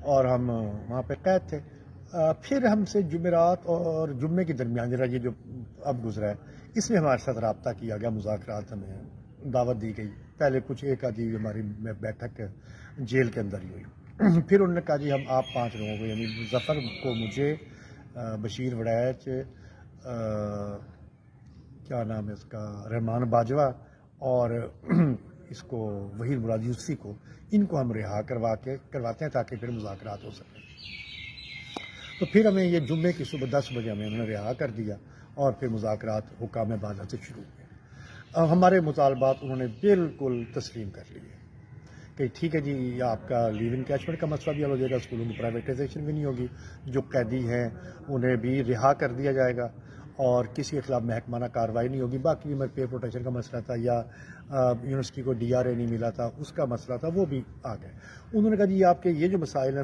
اور ہم وہاں پہ قید تھے. پھر ہم سے جمعرات اور جمعے کے درمیان ذرا یہ جو اب گزرا ہے اس میں ہمارے ساتھ رابطہ کیا گیا, مذاکرات ہمیں دعوت دی گئی. پہلے کچھ ایک آدھی ہماری بیٹھک جیل کے اندر ہی ہوئی. پھر انہوں نے کہا جی ہم آپ 5 لوگوں کو, یعنی ظفر کو, مجھے, بشیر وڑیچ, کیا نام ہے اس کا, رحمان باجوہ, اور اس کو وحید مراد یوسفی کو, ان کو ہم رہا کرواتے ہیں تاکہ پھر مذاکرات ہو سکیں. تو پھر ہمیں یہ جمعے کی صبح 10 بجے ہمیں انہوں نے رہا کر دیا اور پھر مذاکرات حکام بالا سے شروع ہوئے. اب ہمارے مطالبات انہوں نے بالکل تسلیم کر لیے کہ ٹھیک ہے جی, آپ کا لیو انکیچمنٹ کا مسئلہ بھی حل ہو جائے گا, اسکولوں کی پرائیویٹائزیشن بھی نہیں ہوگی, جو قیدی ہیں انہیں بھی رہا کر دیا جائے گا اور کسی کے خلاف محکمانہ کارروائی نہیں ہوگی. باقی میں پے پروٹیکشن کا مسئلہ تھا یا یونیورسٹی کو DRA نہیں ملا تھا, اس کا مسئلہ تھا, وہ بھی آ گئے. انہوں نے کہا جی آپ کے یہ جو مسائل ہیں